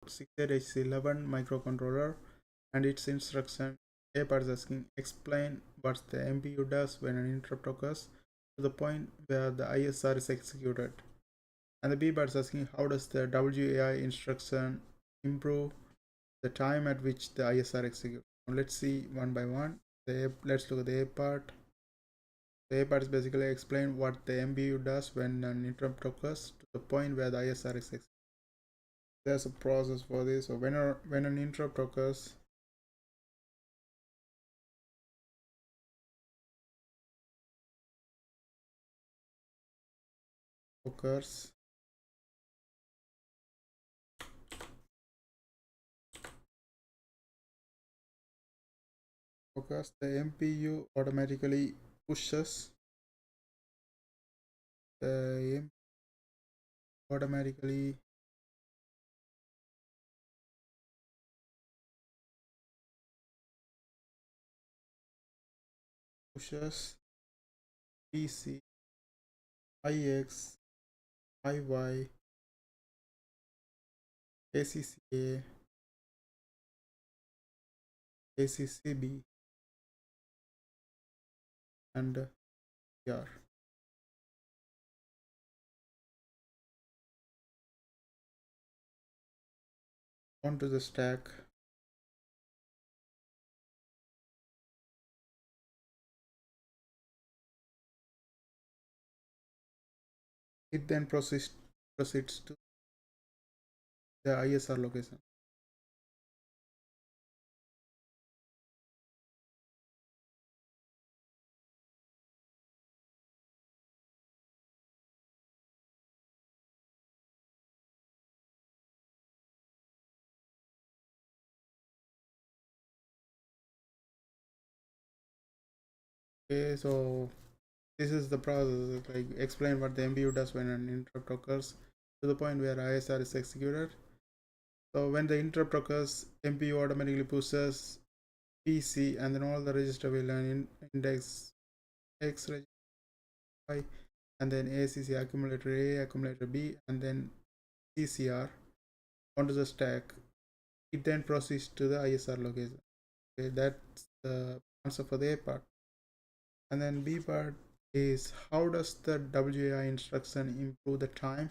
68H11 microcontroller and its instruction. A part is asking explain what the MPU does when an interrupt occurs to the point where the ISR is executed. And the B part is asking how does the WAI instruction improve the time at which the ISR executes. Now let's see one by one. Let's look at the A part. The A part is basically explain what the MPU does when an interrupt occurs to the point where the ISR is executed. There's a process for this. So when an interrupt occurs, the MPU automatically pushes the automatically pushes PC, IX, IY, ACCA, ACCB, and PR onto the stack. It then proceeds to the ISR location. Okay, so this is the process. Like explain what the MPU does when an interrupt occurs to the point where ISR is executed. So when the interrupt occurs, MPU automatically pushes PC and then all the register will index X register Y and then ACC accumulator A, accumulator B, and then CCR onto the stack. It then proceeds to the ISR location. Okay, that's the answer for the A part. And then B part is how does the WAI instruction improve the time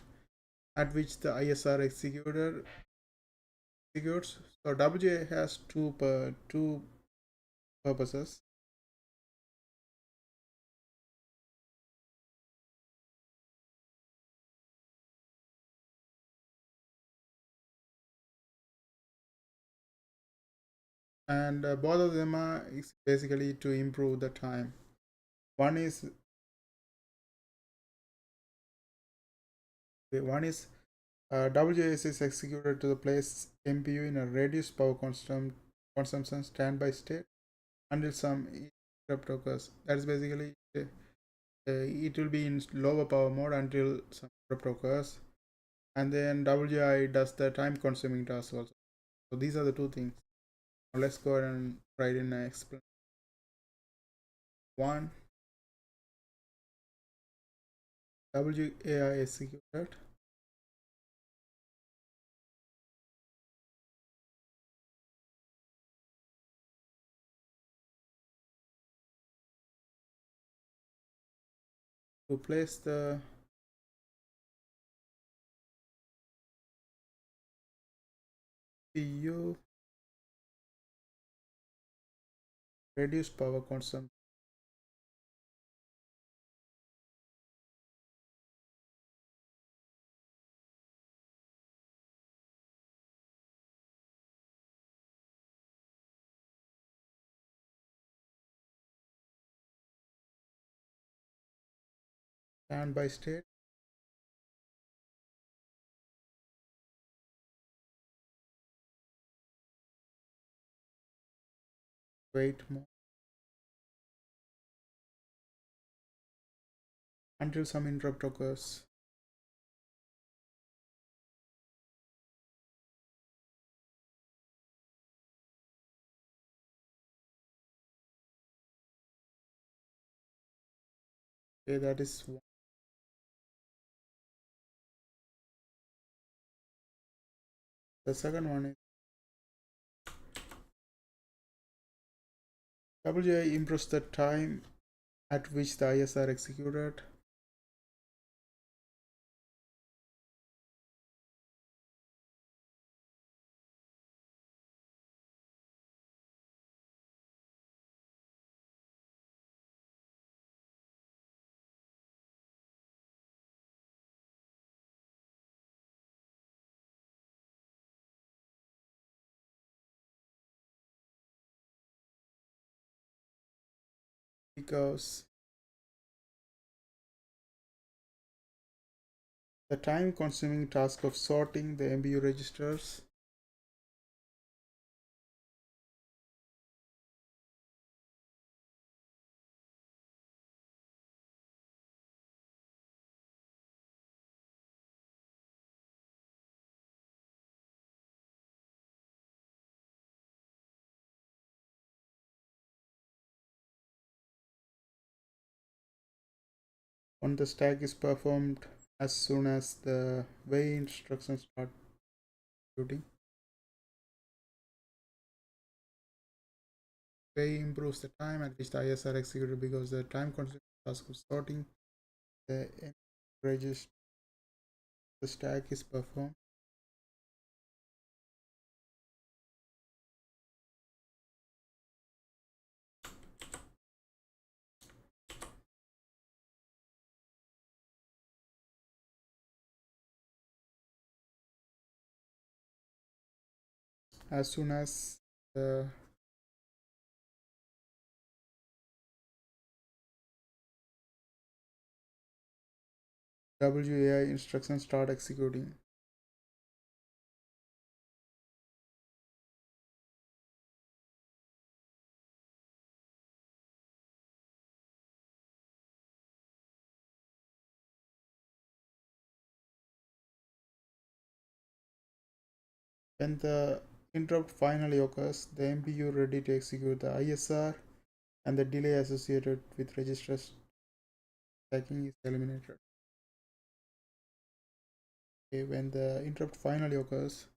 at which the ISR executes. So WAI has two purposes. And both of them are basically to improve the time. One is WAS is executed to the place MPU in a reduced power consumption standby state until some interrupt occurs. That's basically it will be in lower power mode until some interrupt occurs, and then WI does the time consuming task also. So these are the two things. Now let's go ahead and write in and explain. One, WAI executed to place the PU reduced power consumption standby state. Wait more until some interrupt occurs. Okay, that is one. The second one is WA improves the time at which the IS are executed. Because the time consuming task of sorting the MPU registers on the stack is performed as soon as the way instructions start executing. Way improves the time at which the IS are executed because the time consuming task of sorting the MPU register the stack is performed as soon as the WAI instructions start executing. When the interrupt finally occurs, the MPU ready to execute the ISR and the delay associated with register stacking is eliminated. Okay, when the interrupt finally occurs,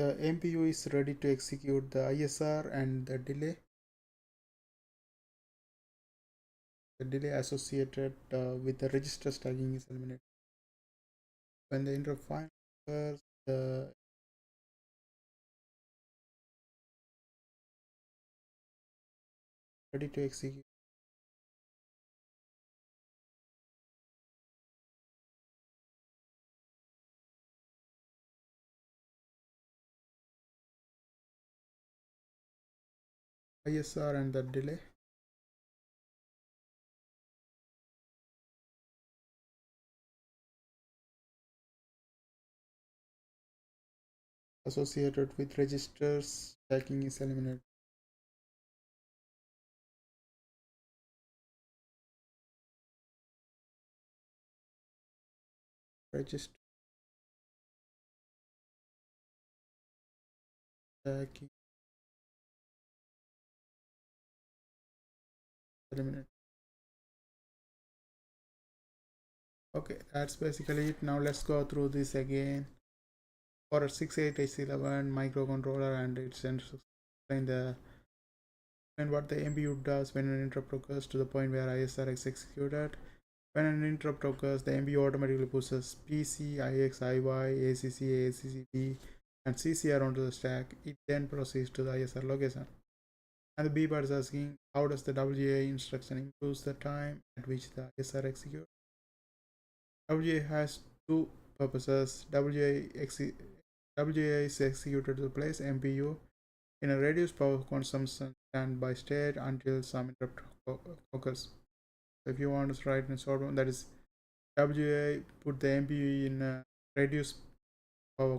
the MPU is ready to execute the ISR and the delay associated with the register stacking is eliminated. When the interrupt finally occurs, the ready to execute ISR and the delay associated with registers stacking is eliminated. Register stacking eliminated. Okay, that's basically it. Now let's go through this again. For a 68H11 microcontroller and its explain the and what the MPU does when an interrupt occurs to the point where ISR is executed. When an interrupt occurs, the MPU automatically pushes PC, IX, IY, ACC, ACCB, and CCR onto the stack. It then proceeds to the ISR location. And the B part is asking how does the WA instruction improves the time at which the ISR executes. WA has two purposes. WA is executed to place MPU in a reduced power consumption standby state until some interrupt occurs. So if you want to write in a short one, that is WA put the MPU in a reduced power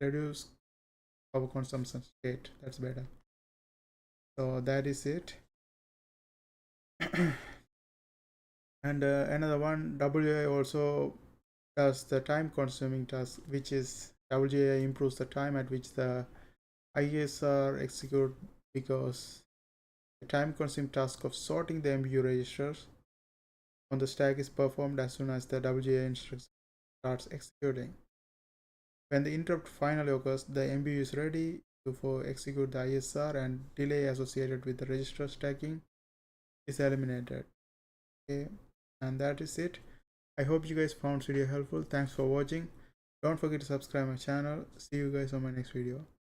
reduced power consumption state. That's better. So that is it. And another one, WA also does the time consuming task, which is WGA improves the time at which the ISR execute, because the time consuming task of sorting the MPU registers on the stack is performed as soon as the WGA instruction starts executing. When the interrupt finally occurs, the MPU is ready to execute the ISR, and delay associated with the register stacking is eliminated. Okay, and that is it. I hope you guys found this video helpful. Thanks for watching. Don't forget to subscribe my channel. See you guys on my next video.